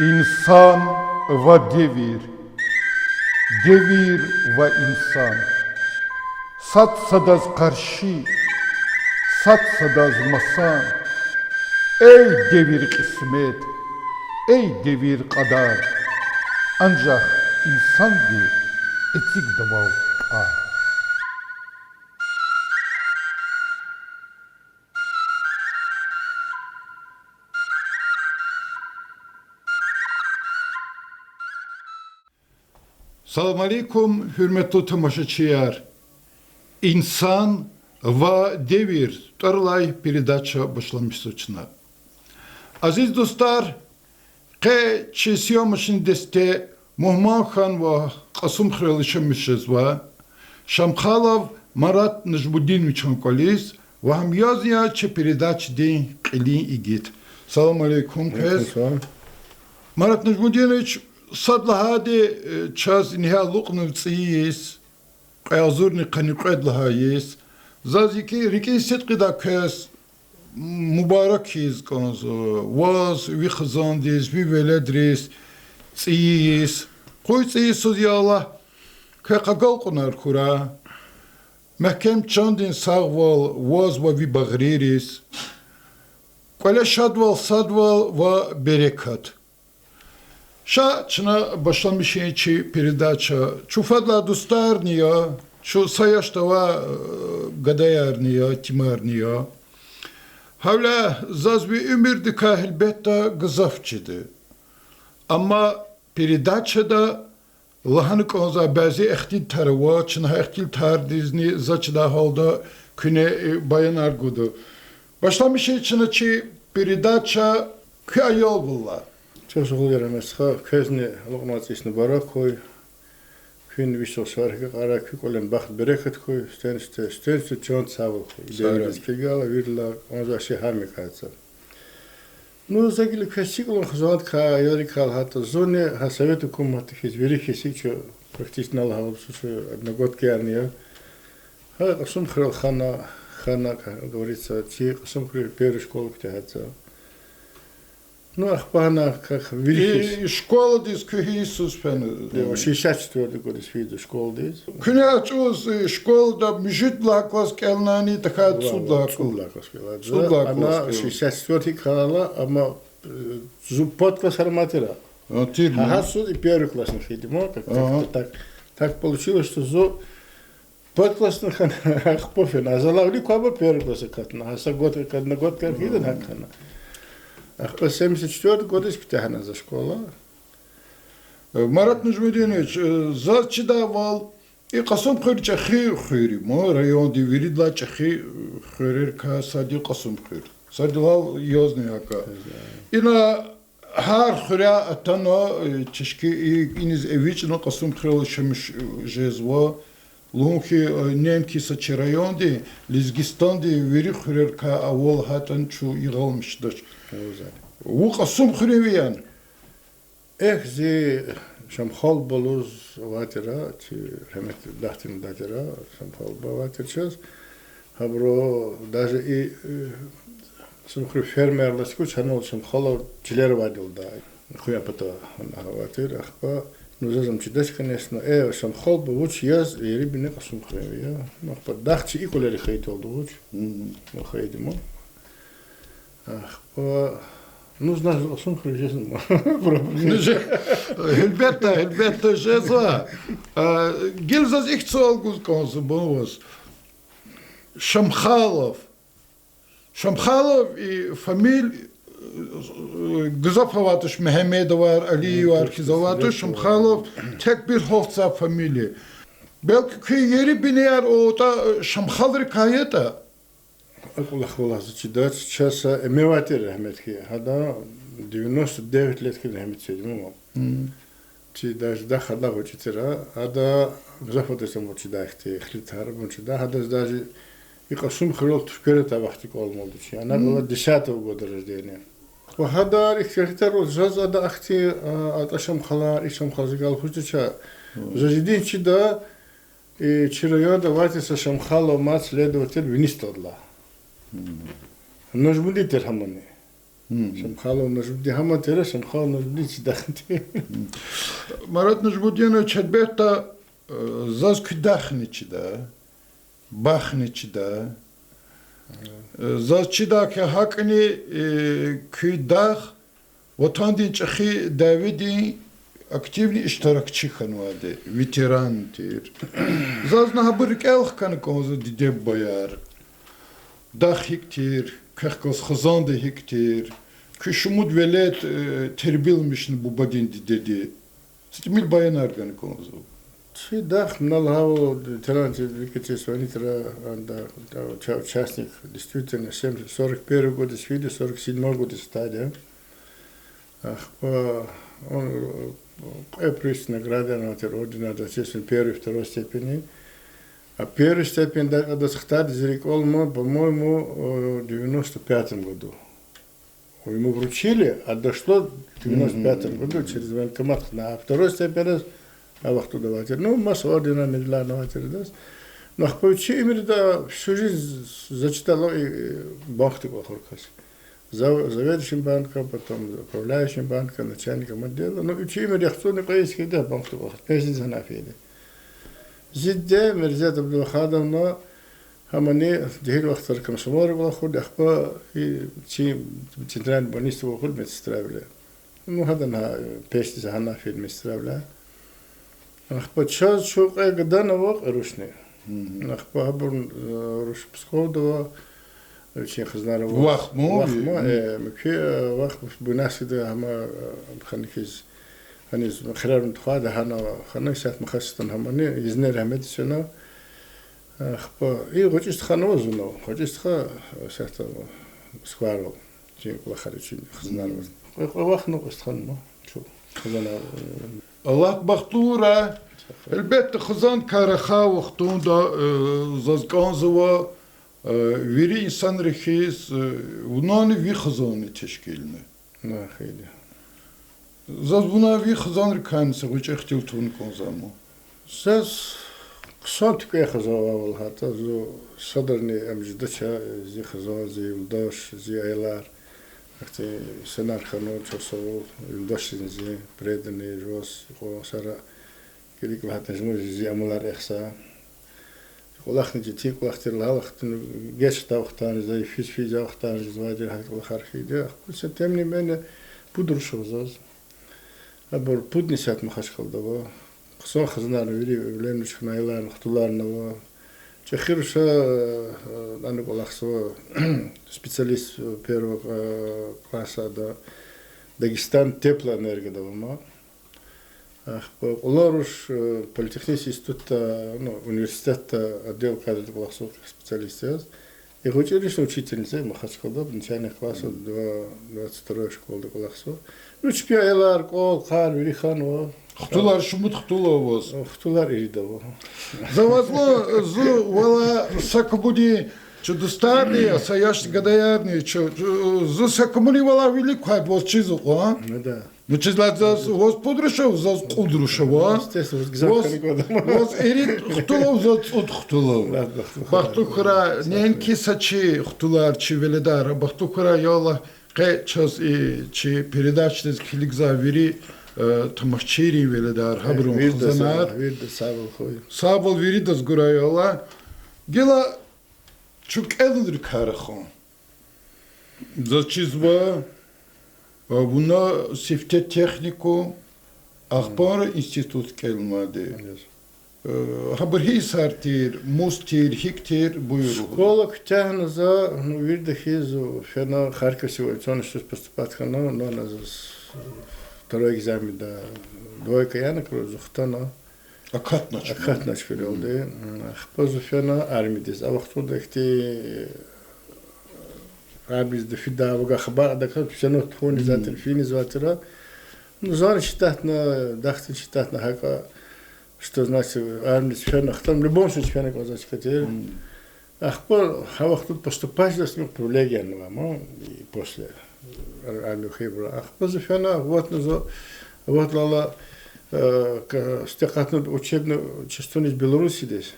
İnsan ve devir, devir ve insan. Sat sadaz karşı, sat sadaz masan. Ey devir kısmet, ey devir kadar. Ancak insan bir etik davav ar. Salam aleykum, hürmetli tamaşaçılar. İnsan ve devir, tarlay передача başlamışsıçına. Aziz dostlar, ke çesiyamışın deste Muhman Khan ve Kasım Kralışımışız ve Şamkhalav Marat Najbuddinovich'in kolis ve ham yazıya çe передач den qilin igit. Salam aleykum kez. Marat Najbuddinoviç صدلهادي تشاز إنها لقن الصيس قيازورني قنقد لهايس زازيكي ريكي صدق دا كاس مباركيز كونز واز وي خزانديز وي ولدريس صيس قوي صيس سوزي الله كقاقل قنار كورا محكم چاندين ساغوال واز وي بغريريس قولا شادوال صادوال و بركات Ша чна başlamışı передача. Чуфадла достарния, чу саяштава гадаярния, тимарния. Havla zazbi ümirdi kahilbetta gızafçıdı. Ama передачада lahanı konza bazı ehtil tarava, çına ehtil tardizni zaçda halda küne bayan argudu. Başlamışı çına передача kıyayol bulla. Çok şükür ederim. Közünü lokmatisini bara koy. Gün bir şey var ki ara ki kolen baht bereket koy. Stönste çok sağ ol. İdealiz figala virla onca şey hamı katsa. Ну, загили касиклон хзот ка ярикал хата зоне ха совет hukumatı hiç veri kesik ço практически налахал şu одногодки арния. Ха касум храл хана говорится, чи касум храл первую школу ктехатса. Ну, ахпана, как великий. И школа дис Иисус пен. 64 года свиду школа дис. Күнә чуз школа да мужитла класс келнани така судла класс. Она 64 кала, ама зуб класс арматера. Ага, суд и первый класс находимо. Так получилось, что зуб подклассных ахпофен, а залагли каба первый класс катна. Аса год как хиден хакана. Ах, 74 года испытана за школа. Марат Нажмединович, за чидавал и касом хырча хыри, мо район дивиридла чахи хырер ка сади касом хыр. Садилал ёзный ака. И на хар хыря атано чешки иниз эвично касом хырал шемш жезва лунхи немки сачи районди Лизгистанди вери хырер ка авол хатан чу игалмыштыр. У касом хыревиян. Эх, зи шамхал болуз ватера, чи ремет дахтин датера, шамхал баватер час. Хабро даже и шамхры фермерласку чанол шамхала жилер вадил да. Хуя пата ватер ахпа. Ну зазам чидаш, конечно, шамхал бавуч яз и рибине касом хыревия. Ахпа дахчи и колери хейтол дувуч. Хейтимо. Ахпа. Ну, знаешь, осом хрежезно. Elbette jezva. Gilzaz ihtiyal guzkansı bonus. Şamkhalov i famil Gızapavatış Mehmet var, Ali var, Kizavatış, Şamkhalov tek bir hohza familya. Belki köy yeri biner o da Şamkhalır kayeta. Акулах волазы чидать часа эмеватер рахметки. Хада 99 лет кен рахмет седимо. Чи даже да хада хочетера, ада гзафотесам хочедахти хлитар мочеда, хада даже и касум хрол тушкерета вахти колмолду чи. Она была 10-го года рождения. Хада ихтер жаза да ахти аташам хала ишам хазигал хочеча. Зажидин чи да чирояда ватиса шамхало мат следователь винистодла. Нож будет терхамоне. Шамхало нажуди хаматера шамхало нажуди чидахнти. Марат нажбудино чадбета заз кудахничи да, бахничи да. Заз чида ке хакни кудах ватандин чахи Давиди активный iştirakçı kanvadı, veterandır. Zaz nahabır kelh kan konzu dide bayar. Dahiktir, kahkos khazandı hiktir. Küşumud velet terbilmişni bu badin dedi. Stimil bayanar kan konzu. Дах налхаво талант виките сванитра анда участник действительно 41 год с видео 47 год стадия. Он приз награда на ордена за честен первой и второй степени. А первую степень до Сахтари зарекол, по-моему, в 95 году. Ему вручили, а дошло в 95 году через военкомат. А второй степень Аллах туда ватер. Ну, масса ордена медля на ватер. Но получи именно да всю жизнь зачитал и бахты бахуркас. Заведующим банка, потом управляющим банка, начальником отдела. Ну, учи именно реакционный поездки, да, бахты бахуркас. Песни за нафиды. Зидде Мирзет Абдулхадовна хамани дихир вахтар комсомолы бахуд, ахпа и центральный больницы бахуд медсестравля. Ну, хадан песни за нафиды медсестравля. Ахпа час шук гадана вак рушне. Ахпа хабун руш псковдова очень хазнарова. Вахмо. Мке вах бунасида хама ханкиз ханис храрн тхада хана сат махастан хамани изнер хамед сена. Ахпа и хочешь хано зуно, хочешь ха сата скварл. Чин лахаричин хазнарова. Вах ну костханмо. Чу. Хазана Allah baktura elbette kızan karaha vaktunda zazganzıva veri insan rehiz bunani vi kızanı teşkiline. Ne xeyli. Zaz buna vi kızan rekansı hiç ihtil tun konzamı. Siz kısan tükeye kızava ol hatta zo sadarni emcidaça zi kızan zi yıldaş zi aylar. Акте сценар хано часов илдашинзи предани жос хосара кирик вахтажму зи амулар эхса холахни житик вахтер лахтын геш тавхтан зи фиш тавхтан зи вадир хакла хархиде ахпуса темни мен пудрушозаз абор пуднисат махашкалдава кысон хызнар вири өвлөнүш хнайлар хтуларнава Чехируша данный балахсо специалист первого класса да Дагестан теплоэнергия давама. Уларуш политехнический институт, ну университет отдел кадров балахсо специалист. И училищная учительница Махачкалда начальных классов 22 школы балахсо. Ну чпиайлар кол кар вириханова. Хтулар шумут хтуловоз. Хтулар иридово. Завозло зу вала сакабуди чудостарни, а саяш гадаярни, зу сакамуни вала великая воз чизу, а? Ну да. Ну чизлат заз воз подрушав, заз кудрушав, а? Естественно, воз гзакани года. Воз ирид хтулов, заз от хтулов. Бахтухра, ненки сачи хтулар, чи веледара, бахтухра яла кэ час и чи передачный хилигза вери тамахчери веледар хабрум хазанар сабл виридас гурайола гела чук эдр карахон зачизва буна сифте технику ахбар институт келмаде хабрхи сартир мустир хиктир буйру школа ктяна за вирдахизу фена харьковского что поступать хано но на второй экзамен да двойка я на крузухтана акатнач периоды позуфена армидис а вахтуда ихти армидис да фидавга хабар да как все на фоне затер фини затера ну зар считатна дахтин считатна хака что значит армидис фена хтам в любом случае фена казать хотел ахпар хавахтуд поступать с ним привилегия но и после армию хибра ахпазуфена вот лала стекатну учебную частину из Беларуси здесь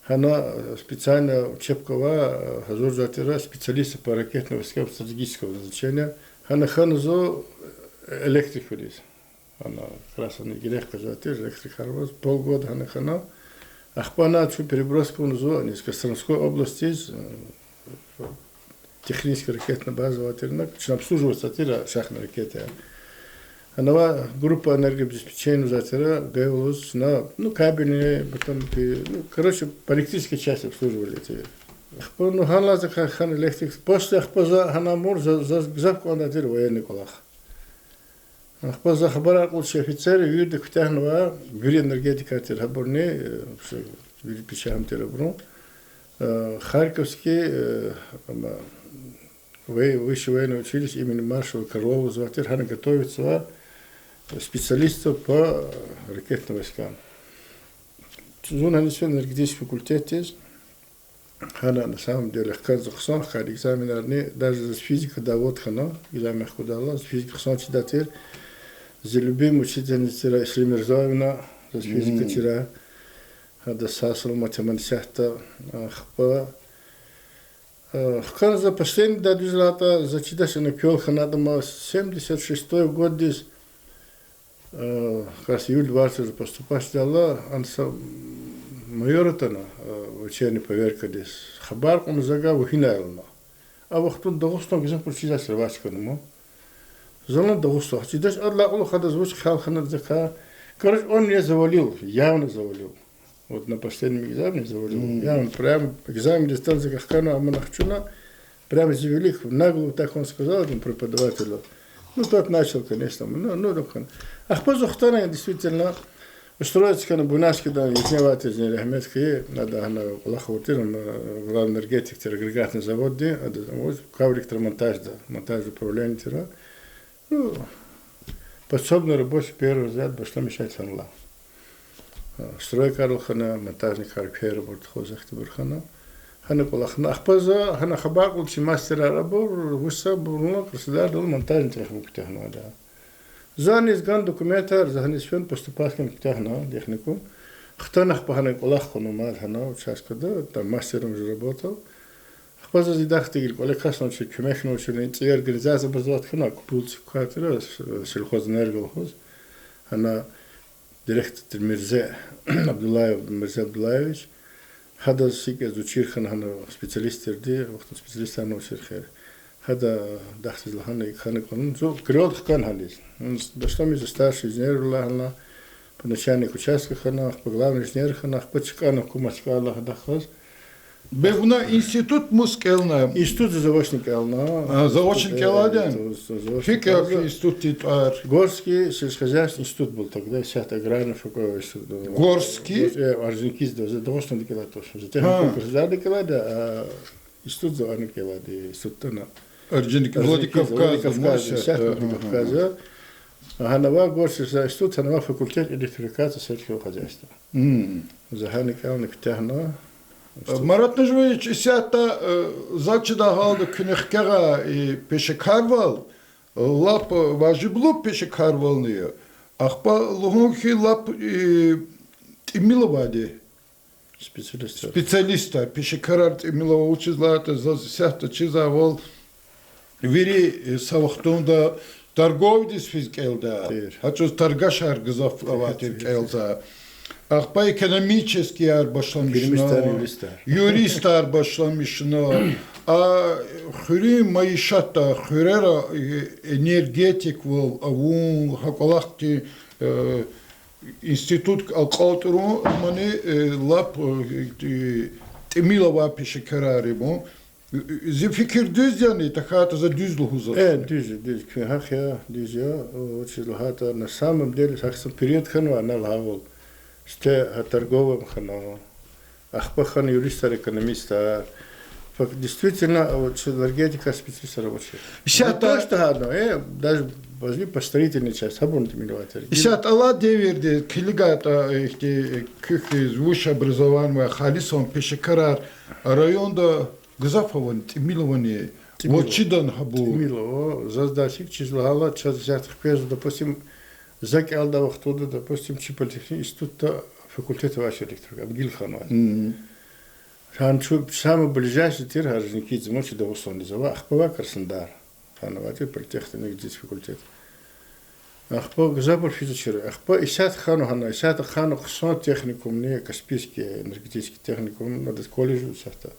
Она специально учебкова, хазур затира специалисты по ракетным войскам стратегического назначения. Она ханзо электрик вылез. Она красный гелехка затир, электрик харвоз. Полгода она хана. Ахпана чу переброска внизу, из Костромской области, из технической ракетной базы ватирна, что обслуживает затира шахтные ракеты. Она группа энергообеспечения затира гаялась на кабельные, потом, короче, по электрической части обслуживали эти. Ну, хана за хан электрик. После ахпаза хана мур за запку она затира военный колах. Ахпаза хабара лучший офицер видит втягнула в энергетика затира хабарни, видит печам затира бру. Харьковский высшее военное училище имени маршала Карлова затира хана готовится специалистов по ракетным войскам. Зона энергетический факультет есть. Она на самом деле хказахсан, хар экзаменарный, даже за физика давод хана, экзамен худала, за физика хан чидатир, за любимый учительница Шлемерзоевна, за физика тира, да сасал математиката, хпа. Хан за последний дадузлата, за чидаши на пьол ханадама, 76-й год здесь, как раз июль 20 поступать дала, анса майоратана, вечерний поверка здесь, хабар он загал хинаилма. А вот тут дагустан гизм почидаш рвачканому. Зона дагустан, чидаш адла улу хада звуч халхана зака. Короче, он меня завалил, явно завалил. Вот на последнем экзамене завалил. Явно прям экзамен дистанции кахкану аманахчуна, прямо завели нагло, так он сказал этому преподавателю. Ну, тот начал, конечно, так. Ахпазухтана действительно устроиться на бунашке, да, изневать из нерехметки, надо она лахватиром, главный энергетик, агрегатный завод, каврик-монтаж, да, монтаж управления тира. Ну, подсобный рабочий первый взгляд, что мешать ханла. Стройка Арлхана, монтажник Харпер, Бортхозах Тибурхана. Хана Кулахна, Ахпаза, Хана Хабак, лучший мастер рабор, Вуса, Бурно, Красодар, дал монтажник технику. Занес ган документар, занес фен поступаткин техна, технику. Хтанах пахана Кулахану Мадхана, учаскада, там мастером же работал. Ахпаза зидахтигил, Олекас научил, Кюмех научил, и организация образовать хана, купулцы квартира, сельхознерголхоз. Она директор Мирзе Абдулаевич. هذا الشيء زوجير خنا هنا سبيشاليست دي وقت سبيشاليست أنا وشير خير هذا دخل لهنا خنا كون زو كريود خان هاليز بس تامي زستاش إنجنير الله هنا بنشاني كوشاسك خنا بغلام إنجنير خنا بتشكانا كوماشكا الله دخل Бевна институт мускелна. Институт заочник элна. Заочник эладен. Фикер институт ар. Горский сельскохозяйственный институт был тогда, сят аграрный институт. Горский? Арзенкиз, да, заочный декелад точно. За технику красоты декелада, а институт заочный декелад, институт на. Владикавказ. Сят Владикавказа. Ханава горский институт, Ханава факультет электрификации сельского хозяйства. Заханик элна техно. Марат Нажвевич, сята зачда галда кünехкера и пешекарвал, лап важиблу пешекарвалные, ахпа лугунхи лап имиловади. Специалиста, пешекарар имилова учизлата, сята чизавал, вери савахтунда торговдис физкелда, хочу торгашар газафлаватир келда. Ахпа экономический арбашламишно, юрист арбашламишно, а хюри маишата, хюрера энергетик вол, авун хакалахти институт алкалтру, мане лап темилова пешекараримо. Зефикир düz yani, так за düz лухуза. Düz, хах я, düz я, очень лухата. На самом деле, сахсан период хану аналавол. Сте торговым хану, ахпахан юриста, экономиста. Действительно, вот энергетика специалиста рабочая. Просто даже возьми по строительной части, хабунти милователи. Исят Алла деверди, килигата кюхи звуш образования, халисон пешекарар районда Газафован, Тимиловани, вот чидан хабу. Тимилово, заздасик чизлала, час взятых пезу, допустим, Заки Алдава Хтуда, допустим, Чиполитехнический институт факультета вашей электрика, Абгильханова. Самый ближайший тир Орджоникидзе, мочи до Усондизова, Ахпова Краснодар. Хановатый политехник, здесь факультет. Ахпо Забор физичер. Ахпо Исят Хану Хана, Исят Хану Хсон техникум, не Каспийский энергетический техникум, надо колледж участся.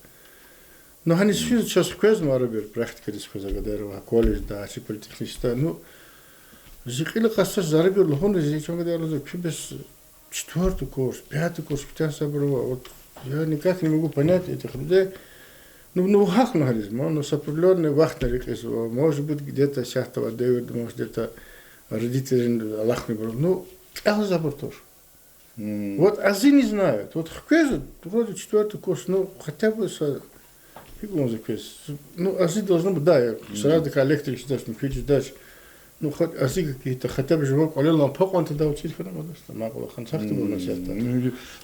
Но они сейчас в Квезму Арабир, практика здесь Квезагадарова, колледж, да, си политехнический. Ну, Зикили Кастас Зарабир, Лухон, здесь Чогадарова, без четвертый курс, пятый курс, вот я никак не могу понять этих людей. Ну, хахнахализм, но с определенной вахтной, может быть, где-то Сяхтова Дэвид, может, где-то родители Аллах не брал. Ну, это забор тоже. Вот азы не знают. Вот хкезу, вроде четвертый курс, ну, хотя бы ну, азы должны быть, да, я сразу как электрик считаю, что мы дальше. Ну, хоть азы какие-то, хотя бы живок, але лампок он тогда учить, потому что могла хансахты был на сета.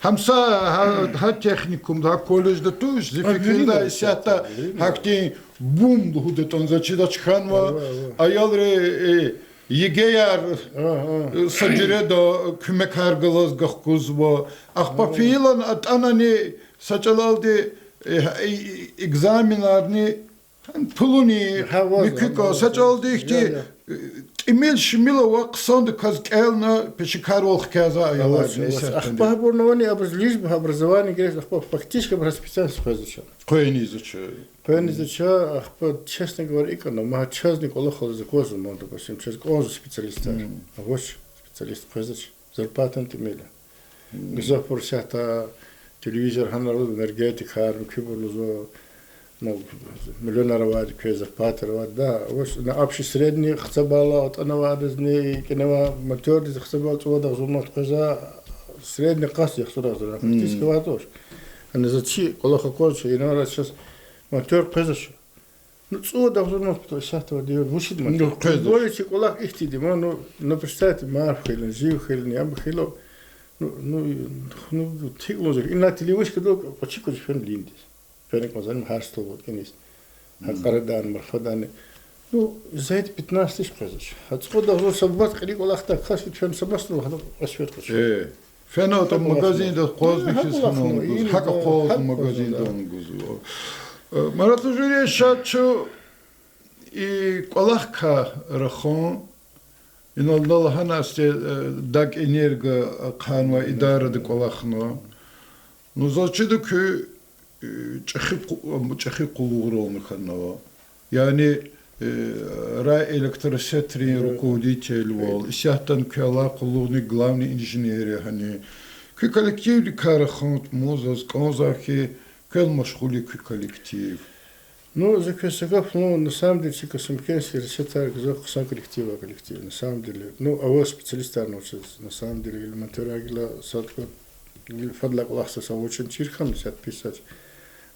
Хамса ха техникум да колледж да туш, зефикирда сята хакти бум дудетон зачидач ханва аялре Егеяр саджиредо кümekаргалас гахкузво ахпафилан атанани сачалалди экзаменарни пулуни микко сачалди ихти имел шмилова ксонд казкелна пешикарол хказа аялар ахпа бурновани образование говорит ахпа фактически специальность изучал. Коени изучал. Коени изучал, ахпа честно говоря, эконома частник олохол закозу, мол, допустим, через он же специалист, а вот специалист изучал, зарплату имели. Где порсята телевизор, ханарод энергетик, харм, кибулузо, ну, миллионеровать, кое зарплатировать, да, вот на общий средний хцабала, от анавадезни, кинова матёрди хцабал, цвода зумат коза, средний касс, я сюда зура, практически ватош. А не зачи, колоха корчу, и на сейчас матёр козашу. Ну, цвода зумат, то шахтова диор, вушит матёр. Более колах их тидима, ну, представьте, марфхилен, живхилен, ямбхило, ну, тиглозик, и на телевизоре, когда почему фен линдис. Феник мазалим харстол вот кенис. Хакарадан, марфаданы. Ну, за эти 15 тысяч произошло. Отсюда должен собрать, когда Аллах так хасит, фен собрал, хадо освет хочу. Фена там магазин да хозник из ханом, хака хоз магазин да он гузу. Марат уже шатчу и Аллахка рахон. إن الله هناست داك إنيرجا قانوا إدارة دكولخنا نزاتشدو كي تشخي قلورون خنا يعني رأي إلكتروسيتري руководитель вол إسياتن كلا قلورني главный инженер هني كي коллектив دكارخانت موزاز كونزاكي كل مشغولي كي коллектив. Ну, за Квесаков, ну, на самом деле, Косумкенский решетар, сам коллектив, на самом деле. Ну, а вот специалисты научились, на самом деле, элементарно, агила, садку, фадлак лахса, очень чирхам, сят писать.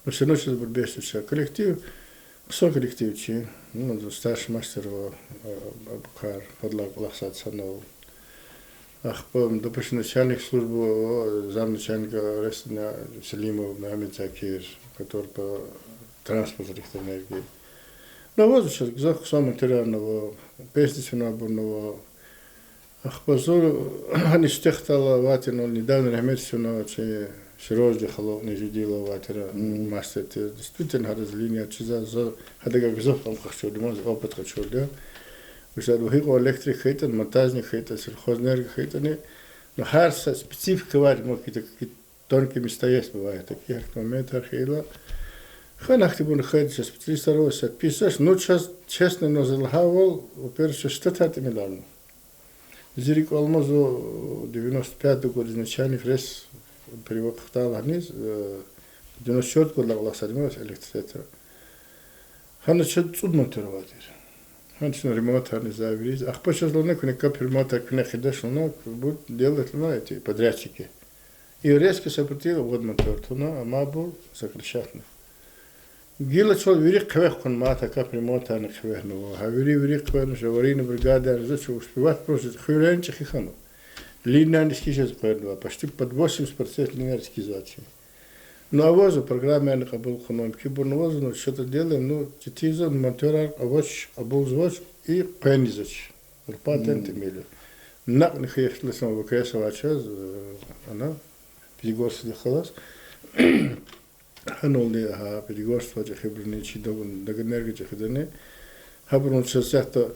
Но все равно сейчас беседуется коллектив, сам коллектив, ну, старший мастер, Абукар, фадлак лахса, цанов. Ах, допустим, начальник службы, замначальника Рестина Селимов, Мухаммед Закир, который по транспорт электроэнергии. Ну вот сейчас гзах сам материального, пестичного, ахпазор, они стехтала ватину недавно рахметичного, че серьезно хало не жудила ватера мастер. Действительно разлиния, че за хадага гзах там хочу, думаю, опыт хочу, да. Вышла двухиго электрик хейтен, монтажник хейтен, сельхознерг хейтен, но харса специфика варит, может какие-то тонкие места есть бывают, такие моменты хейла. Ханахти бун хейдж специалист рося писаш, ну сейчас честно но залхавал, во-первых, что это милано. Зирик алмазу 95 год изначальник рез перевохтал вниз, 94 год лаглах садималась электрицитета. Хана чет цудно терватир. Ханчно ремонт хана завириз. Ах почему лоне коне кап ремонт коне хидаш лоне будет делать лоне эти подрядчики. И резко сопротивил вот мотор, но амабул сокращатно. Гила чол вирик квех кон мата кап ремонта на квех но хавири вирик квен жаварина бригада разочу успевать просто хюренчи хихану. Линейский сейчас квен почти под 80% линейский зачи. Ну а возу программе на кабул хном кибурн возу ну что-то делаем ну тиза мотора авоч абул звоч и пенизач. Патент имели. На нехехло сам ВКС вачаз она Пегорс дехалас. ханолни ха перегорство же хибрни чи дагнерги же хидане хабрун часята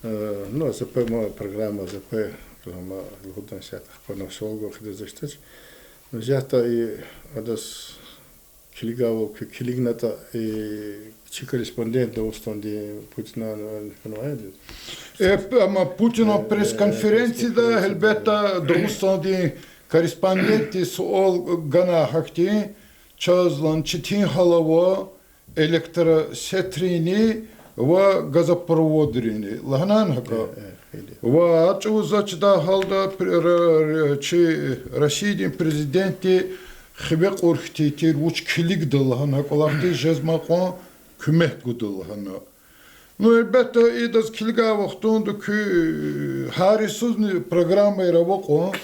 ну ЗП моя программа ЗП программа лудан сят хпана солго хидзаштач но зята и адас килигаво килигната и чи корреспондент достонди Путина нуайд Ama Putin'in press-konferenцияда elbette dostonди корреспонденти суол гана хакти чазлан читин халаво электросетрини ва газопроводrini лахнан хака ва чузачда халда чи Российдин президенти хибек урхти тирвуч килик дылхан хаколахти жезмакон kümek gudulhana. Ну, elbette и das kilga vaxtundu ki harisuz programma ravoko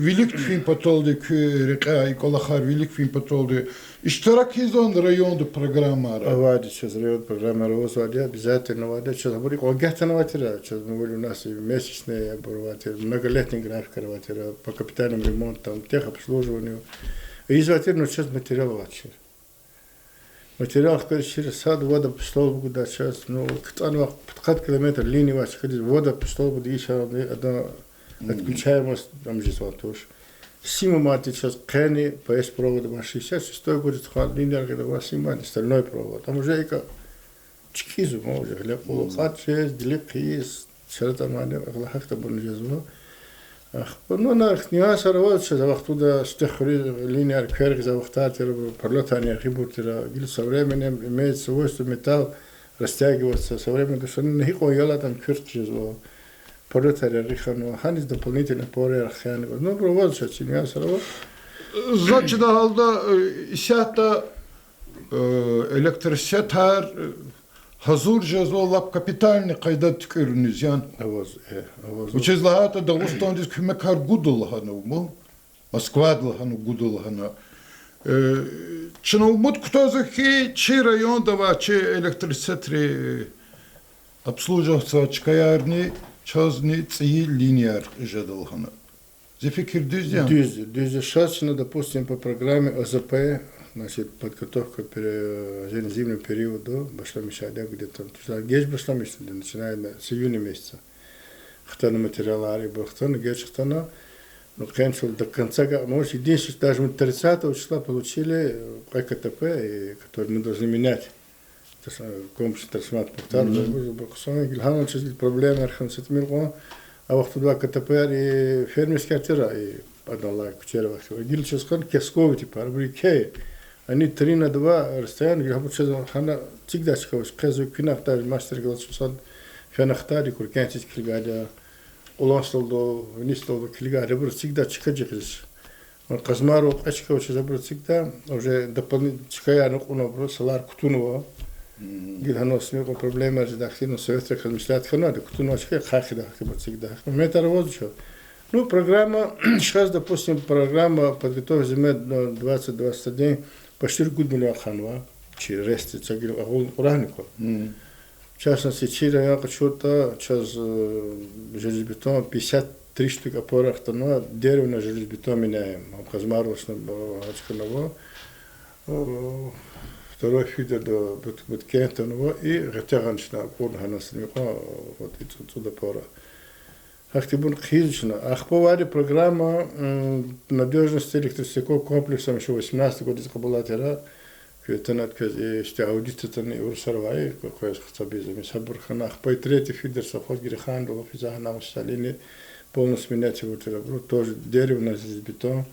Vilik film patoldu ki rika ikolahar Vilik film patoldu. İştirak izon rayondu programmara. Avadi çöz rayon programmara olsa diye bizatın avadi çöz buri ogahtan vatira çöz buri nasi mesisne бурватир многолетний график vatira по капитальным ремонтам техобслуживанию. Изватир но чöz материал ватир. Материал через сад вода по столбу куда сейчас, ну, кто-то 50 километров линии вас ходит, вода по столбу, да еще одна отключаемость, там же тоже. Сима мати сейчас кэни, ПС провода маши, сейчас 6 будет линия, когда вас сима, остальной провод. Там уже и как чкизу, может, хлеб полухат, через, делик из, все там, ахлахахта был жезво. Ну, на нюанс работает, что завахтуда стехури линия кверк завахтатер, подлетание хибутера, гиль со временем имеет свойство металл растягиваться, со временем, что не хико яла там кверк жезво, подлетание рихану, ханис дополнительно поры архианы. Ну, проводит, что нюанс работает. Значит, halda isята электросетар hazır cezolap kapitalni kayda tükürünüz yani. Uçezlahata da ustandız kümekar gudulhanı mu? Moskvadlhanı gudulhanı. Чиновмут ктозахи чи районда ва чи электросетри обслуживаться чкаярни чазни ци линияр жадалхана. За fikir düz yani. Düz. Сейчас, допустим, по программе ОЗП, значит, подготовка к зимнему периоду, башлами-шадя, где-то, геч башлами-шадя, начиная с июня месяца. Хтана материала, хтана геч, хтана, ну, конечно, до конца, может, единственное, даже мы 30 числа получили КТП, который мы должны менять. Комплекс трансформат повтар, Гильханов, проблемы, арханцетмир, а вот туда КТП и фермерская тира, и подала кучерова. Гиль ческан кесковый типа, арбрикей. Они 3 на 2 расстояние, я хочу сказать, хана всегда сказал, что кинахтар мастер голосусан фенахтари куркенчик клигада, уланстолдо, винистолдо клигада, был всегда чикаджикис. Он казмару ачка очень забыл всегда, уже дополнительно чикая, но он оброс салар кутунова. Гиль хано с ним проблемы, что дахтину советских администраций хано, да кутунова чикая хахида, хахида всегда. Момент арвозчо. Ну, программа, сейчас, допустим, программа подготовки зимы 2021, почти год миллион ханва, через ресты, цагил, уранику. В частности, через я хочу-то, сейчас железобетон, 53 штук опорах, то дерево на железобетон меняем. Казмарус на Ачканово, второй фидер до Буткентоново и Ретяганшна, Курнханасна, вот и туда пора. Ахтибун хизично. Ахповари программа надежности электросетевого комплекса еще 18 год была тера, когда что аудиты не урсарвай, какой хабизм, сабурхана, ахпой третий фидер совхоз Гирихан, до физахана Салини, полностью менять его тера, тоже дерево на бетон,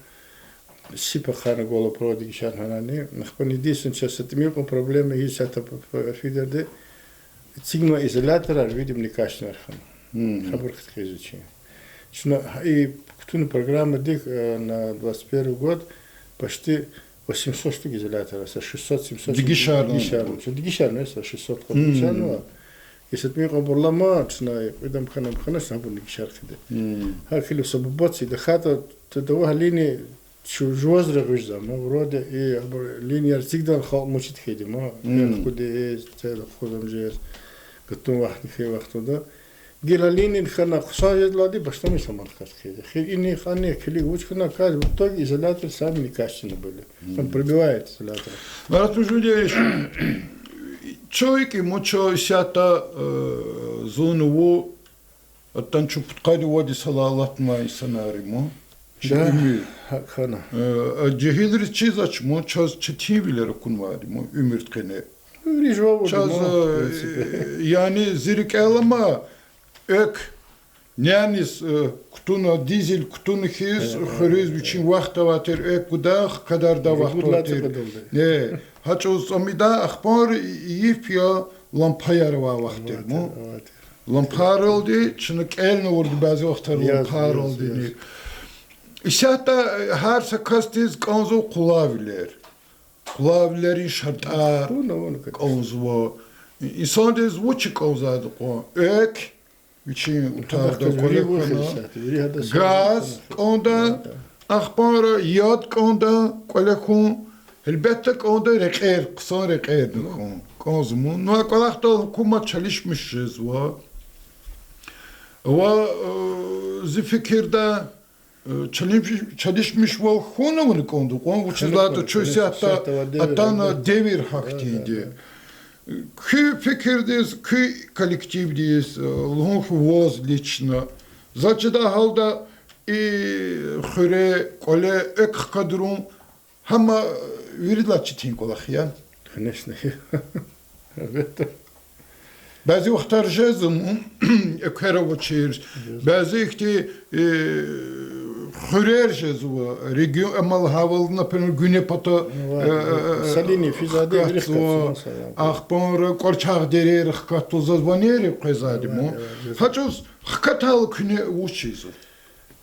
сипахана голопроводы гишанханани, ахпон единственное сейчас это мелкая проблема есть это фидер де, сигма изолятора видим некачественный архан. Хабурхат изучение. И ктуна программа дик на 21 год почти 800 штук изолятора, 600-700. Дигишарно. Дигишарно, 600 дигишарно. Если ты мне говорила, что идем ханам ханас, на буду дигишар хиде. Хакили собоботи, да хата, то того линии чужозра гужда, но вроде и линия всегда мучит хиде, ма куда есть, целый ходом же, готов вахт не хей вахт туда. Гелалинин хана хсаедлади баштами самаркас хеде. Хини хани кили учкана каз в итоге изолятор сами не качественные были. Он пробивает изолятор. Марат Мужудевич, человек ему что сята зону танчу путкади води салалат май санариму. Да, хана. Cehilri çiz açma, çaz çetibileri kunvari mu ümürtkene. Рижово. Çaz yani zirik elama ek Nyanis kutuna dizel kutunu his xoriz biçim vakta vater ek gudah kadar da vakta vater. Ne haç o zamida akhbar yip ya lampayar va vakter mu. Lampar oldu, çınık el ne vurdu bazı vaktar lampar oldu. İşte her sakastiz kanzo kulaviler. Kulavilerin şartar kanzo. İnsan dez vuçi kanzadı ko. Ek için utarda kolekana. Gaz onda akhbar yad onda kolekon. Elbette onda reker, kısa reker kon. Kanzo mu. No kolakta hükümet çalışmışız va. Va zifikirde çalışmış ve konu mu kondu? Konu bu çizlerde çözse hatta atan devir haktiydi. Kü fikirdeyiz, kü kolektivdeyiz, long voz lično. Začeda halda xure kole ek kadron hama viridla çitin kolakyan. Конечно. Evet. Bazı vaktar jezum ekara voçir. Bazı ikti xure jezu region amal havalına penur güne pato Salini fizade virixkat. Axpar korçaq derir xkat zazvaneri qezadimo. Haços xkatal küne uçizu.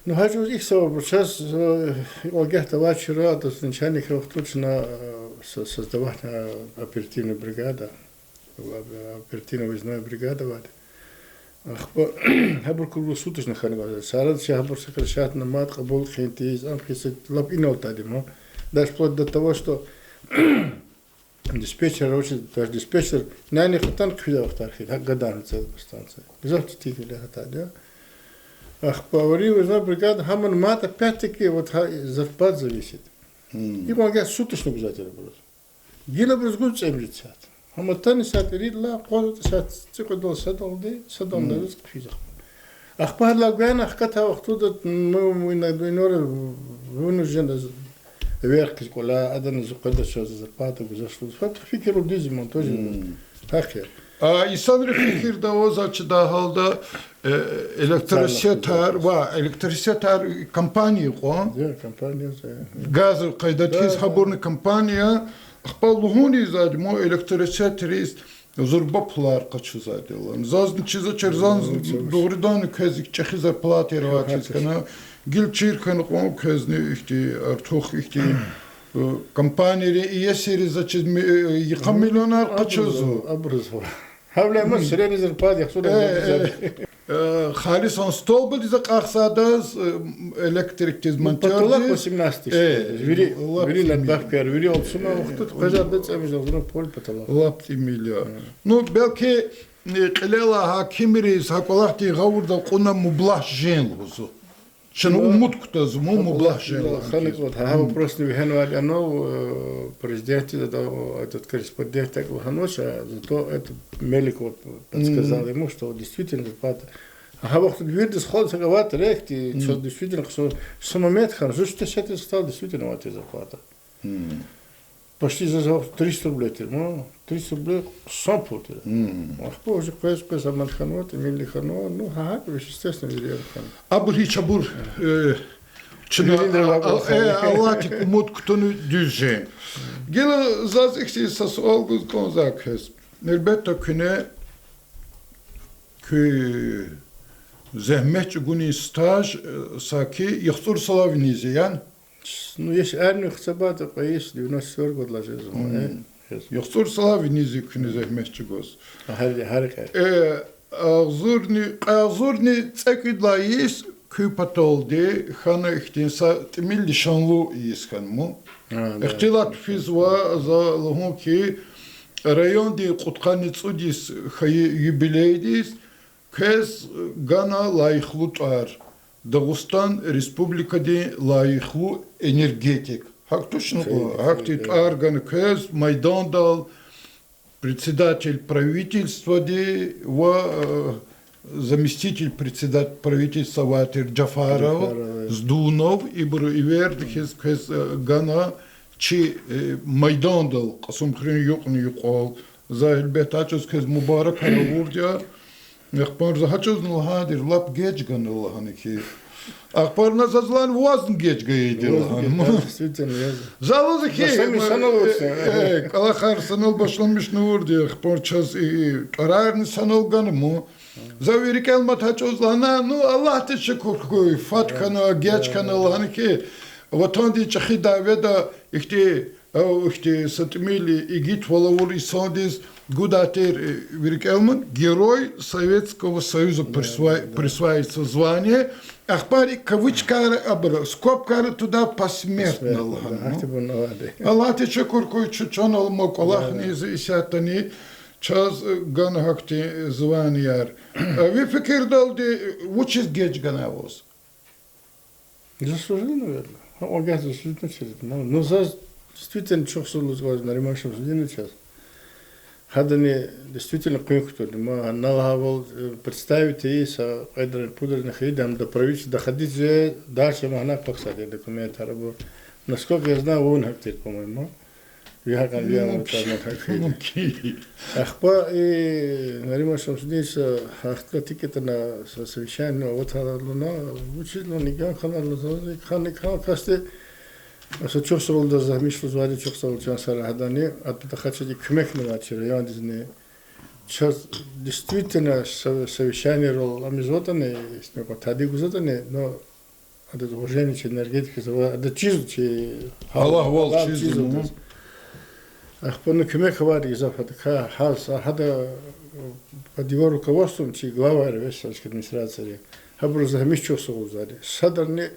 Ну, хочу их собой. Сейчас Олгехта Вачера, то есть начальник точно создавать оперативную бригаду, оперативно-выездная бригада. Хабар круглосуточно ханга. Сарад хабар сокращает на мат, кабул хентиз, амхисет лап инолтадимо. Даже вплоть до того, что диспетчер, то есть диспетчер, на них там квидав тархит, гадан целая станция. Завтра тикли хатадя. Ах, поваривая бригада, хаман мат опять-таки вот зарплат зависит. И он говорит, суточно обязательно было. Гила брызгут 70. Хаматани сатирит ла, козут цикодол садолды, садолды физик. Ах, пахлаган, ах, ката вахтуда, мы иногда вынуждены вверх, кола, один из уходящих зарплаты, зашло. Фикер удизим, он тоже хахер. İnsan fikirde o zaçıda halda elektrisiyeter va elektrisiyeter kampanya kon. Kampanya. Gaz kaydetiz haberni kampanya. Akballuhuni zadı mo elektrisiyeteriz zorba pular kaçı zadı. Zazın çize çerzan doğrudan kezik çehize plater va çizkana gil çirkan kon kezni ihti artık ihti kampanyayı iyi seri zaçız yıkam milyoner kaçızı. Abrızı. Havle ama süreniz zarpat yaxşıdır. Xalisan stolbu dize qaxsadaz elektrik tezmontaj. Patolog 18. Viri ladbafkar, viri olsuna vaqt qazarda çamiz uzun pol patolog. Lapti milyon. No belki qilela hakimiriz hakolahti gavurda qona mublah jen luzu. Шану умут кутазу, му блажен. Ханик вот, хава просто вихенвали, оно президент, этот корреспондент так Лоханоша, зато это Мелик вот подсказал ему, что действительно зарплата. А хава кто говорит, что сходит заговаривать рехти, что действительно, что момент хорошо, что сейчас стал действительно вот эта зарплата. Почти за 300 рублей, ну, 300 рублей 100 путер. Ах, позже, кое-что за Манханот, Милли Хано, ну, ага, естественно, Вильям Хан. Абурхи чабур, Аллахи умут ктону düzce. Gel zaz eksisas olguz konzakes. Elbette küne zahmet guni staj saki yaxtur salavinizi yani. Ну, есть армию хцабата, есть 94 год ложится. Yaxtur salavinizi küne zahmet çıgoz. Harika. Ağzurni çekidlayız küpatoldi, xana ihtinsa milli şanlı iskan mu. İhtilat fizva za lahon ki rayon di qutqani tsudis xayi yubileydis Кез гана лайхлутар. Дагыстан республикаде лайхлу энергетик. Хак точно, хак тит арган кез Майдандал, председатель правительства заместитель председателя правительства Ватир Джафаров, Сдунов и Вердхис кез гана чи Майдандал касум хрен юкни юкал захил бетачус кез Мубарак харавурдя Ахпар захачоз нлахадир лап геч ганлаханики. Ахпар назазлан вазн геч гаидилхан. Действительно, Залозахи. Калахар санал башланмиш нурди. Ахпар час и тарарни санал ганму. Завирикел матачоз лана. Ну Аллах те шукр кой фаткана геч каналханики. Ватанди чахи даведа ихти сатмили игит валавур исандис Гудатер Вирикелман, герой Советского Союза, присваивается звание. Ахпари кавычкары абра, скобкары туда посмертно. Аллах те чекуркой чучон алмок, Аллах не изисятани, час ганахакти звание. Вы фикир далди, учись геч ганавоз? Заслужил, наверное. Он действительно, но действительно, что служил, наримашем судили час. Хадани действительно кое-кто, мы налагал представить и с айдрен пудренных идем до правительства доходить же дальше мы на поксаде документы работ. Насколько я знаю, он хактир, по-моему. Я как я вот там хактир. Ахпа и наримашем здесь ахка тикета на совещание вот на учитель никак ханы касте Așa çok soruldu zahmişli zvali çok soruldu çansara hadani at takhaçı kümekni açır yani dizne çok действительно совещание рол амизотане işte ko tadi guzotane no ada уважение к энергетике ada чиз чи Allah вал чиз ахпону кümек var изафат ха хас хада под его руководством чи глава Ревесовской администрации хабру зahmiş çok soruldu садарне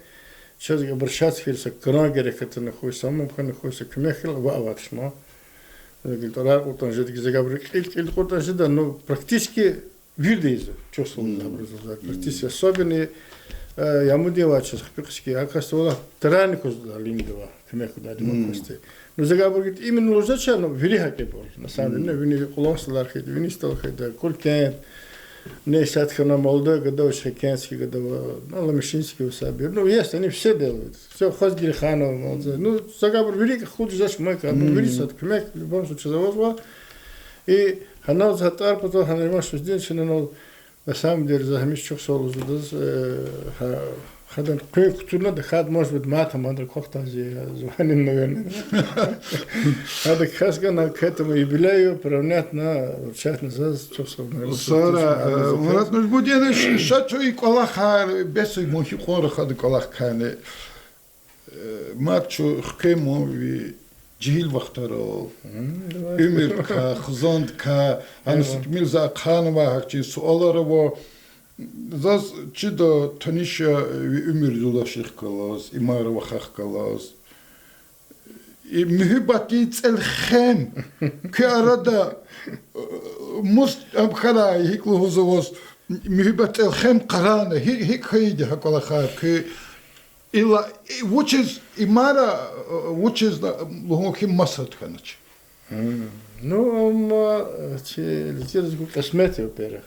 Сейчас обращаться к Канагере, который находится, самым находится к Мехел, в Аватшма. Говорит, вот он же заговорил, но практически виды чувствовал образовать. Практически особенно я ему делаю сейчас, практически, оказывается, таранику линдова, к Меху дали макости. Но заговорил, именно уже зачем, но великий был. На самом деле, вини колонсталар хит, вини стал хит, кулькент. Не садхана молодой, годовой шакенский, годовой, ну, ламешинский у себя. Ну, есть, они все делают. Все, хоз Гильханов, молодой. Ну, заговор великий, худ за шмайка, ну, великий, кмек, в любом случае, завозва. И ханал захатар, потом ханал что здесь, но на самом деле, захамиш чух солу, хадан кой кутурна, да хад, может быть, матом, андр кохтази, званин, наверное. Хада хасгана к этому юбилею приравнять на частный заз, чух солу. Сара, Мурат Нурбудин, шачу и колахар, бесу мухи хора хады колахкане. Матчу хкему ви جهیل وقت رو امیر که خزاند که انسک میرزا خانم هرچی سوال رو زاز چی دا تنیش امیر دولاشیخ کلاس ایمار و خخ کلاس محبتی تلخم که آرادا مست امخرای هیکلو هزوز محبت تلخم قرانه هیک خیلی هکلا خار که Ила, учись, имара, учись, лугохим масат ханач. Ну, летелось бы космети, во-первых.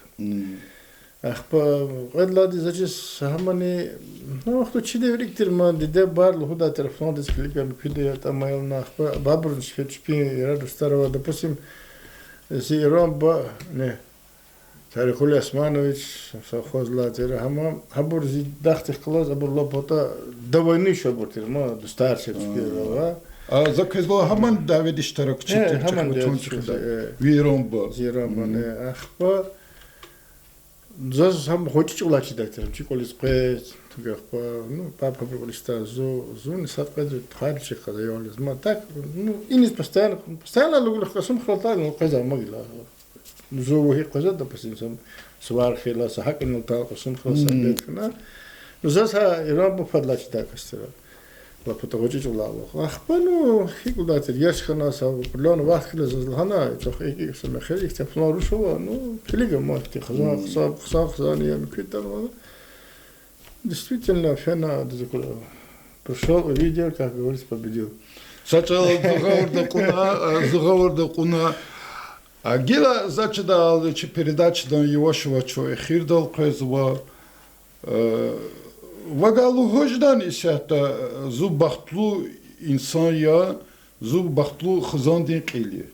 Ах, по лади зачем хамани, ну, кто чили виктор ман, диде бар, лухуда телефон, дискликам, киде там майл на бабрун, шпи, раду старого, допустим, если ромба, не. Тарихули Османович, совхоз Латера, хабур дахтих класс, абур лопота, до войны еще бортир, ма, до старших спирала. А за козло хаман Давид Иштарок читер, виромба. Виромба, не, ахпа, за сам хочет улачить доктором, чиколис пэс, тухахпа, ну, папа приколиста, зун, садпэс, тхарчик, хазайолис, ма, так, ну, и не постоянно лугу хасум хватает, ну, каза могила. Зову хикоза, допустим, сам свар хила, сахакин утал, косум хила, сабет, на. Но заса Иран подлач так остро. Лапотогочич улало. Ахпану хикудатер яшханаса план вахтла зазлхана тох иксме хелик тефлон рушова ну пилига махти хазан квитан. Действительно фена пришел увидел, как говорится, победил. Сначала заговор куна а гила зачитал передачу до Ивашева, что эфирдал кайзва Вагалу гождан исята зуб бахтлу инсан я зуб бахтлу хазандин кили.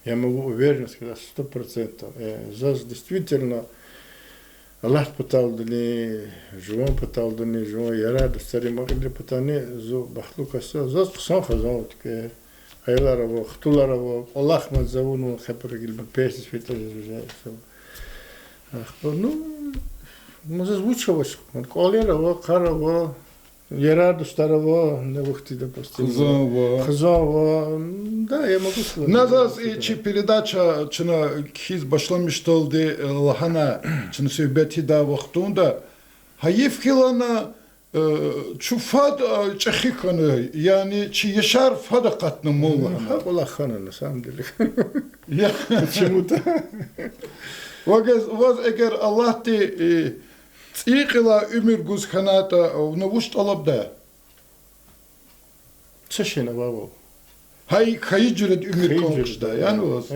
Я могу уверенно сказать 100%. Зас действительно Аллах пытал дни, живом пытал дни, живом я рад, старый магадри пытане зуб бахтлу каса. Зас хасан хазан таке. Хайлараво, хтулараво, Аллах мазавуну хапрагил бепесис фитаж жужа. Ну Може звучало, колерово, карово, яраду старово, не вухти, допустим. Хазово. Да, я могу сказать. Назас и чи передача, чина хиз башлам миштолди лахана, чина сөйбети да вахтунда, хаиф хилана чуфад чахиканы, яни чи яшар фадакатны молла. Аллахана, на самом деле. Почему-то. Воз эгер Аллах ти цикла умир гузханата навуш талабда. Чешина вау. Хай жрет умир конкшда, ян воз.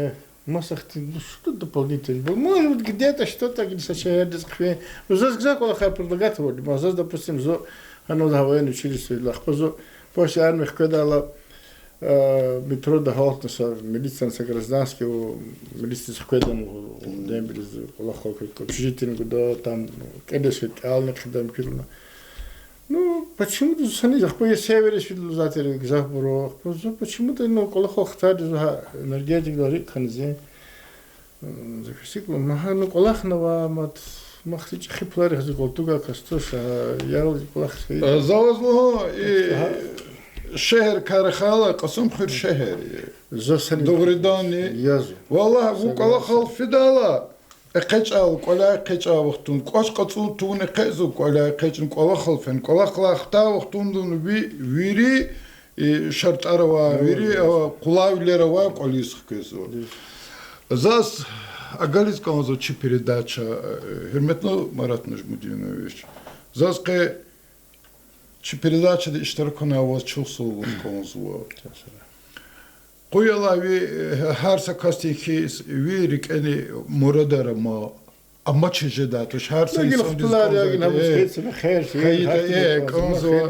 Масахти, ну что дополнительно? Может быть где-то что-то, где сочетается дискве. Ну здесь где колоха предлагать вот, но здесь допустим зо, оно на военное училище лахпозо, после армии когда метро дохалтнуса медицинского гражданского медицинского кодом дембриз лохок общежитием да там кедешит алник дам кирна. Ну почему-то сани захпоя севере свидетель захбро почему-то ну колохох тади энергетик дори канзе захисикло махану колахнава мат махтич хиплари хазголтуга кастоша ял колах завозло и شهر كارخالة قسم خير شهر دغرداني والله وقلا خال فدالا قچاو قلا قچا وقتون قاش قصو تون قزو قلا قچن قلا خلفن قلا خلختا وقتون دون ويري شرط اروا ويري قلاولерова قليس кызу зас агалис канзо чи передача хурметно Марат Нажмудинович зас ке Чи передачада иштиракуна авоз чухсулгун конзуа. Куяла ви харса кастихис ви рикени мурадара ма amma çeşidat her sayı sonlar ya yine bu geçme her şey konzo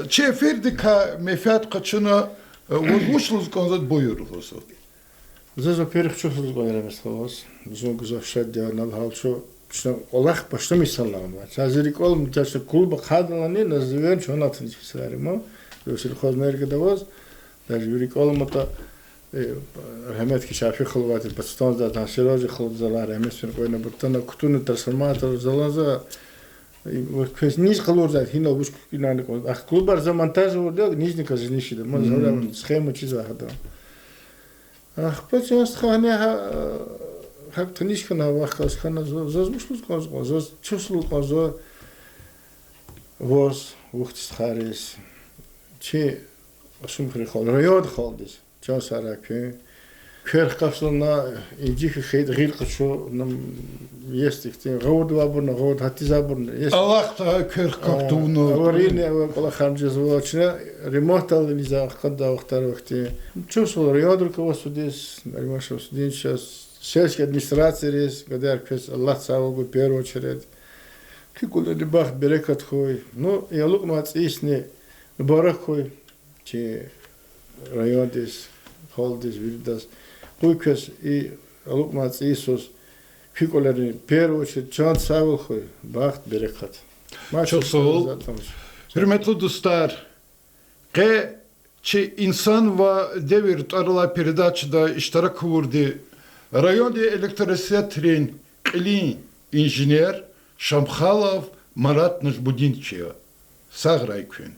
çefirdi ka mefat kaçına возмушлус конзат боюрлосо Зазо перх чухсулгун конеремес зон гузашад я налхалчо что Аллах почти мисаллам. Сазирикол муташа клуба хадалани называем что на тнисфисаримо. Если хознерга давоз, даже юрикол мута рахмет ки шафи хлвати пастон да насирожи хлзала рахмет син койна буртана кутуны трансформатор залаза вот низ хлорзат хина буш кинаны кон. А клубар за монтаж урдел нижника женишида. Мы зовем схему чиза хада. Ах, почему сханя Как тнишкана вахкас хана зазмушлус казго заз чусул казо воз вухтис харис чи ашум хрихол райод холдис часараке керхкаслна инжих хейд гилқшо нам есть их тем год вабурна год хатизабурна есть Аллах та керхкактуно аварийне кола хамжез волчна ремонтал низа хадда вахтар вахти чусул райод руководствует наримашо студент сейчас Сельская администрация есть, когда Аллах савал в первую очередь. Кикула рибах берекат хой. Ну, я лук мац исни барах хой. Че район дис, хол дис, вирдас. Куйкас и лук мац Иисус. Кикула в первую очередь чан савал хой. Бахт берекат. Çok sağ ol. Hürmetli dostlar. Че insan ve devir arala передачада iştirak vurdu. Районде электросетрин Клин инженер Шамхалов Марат Нажбудинчев. Саграйкün.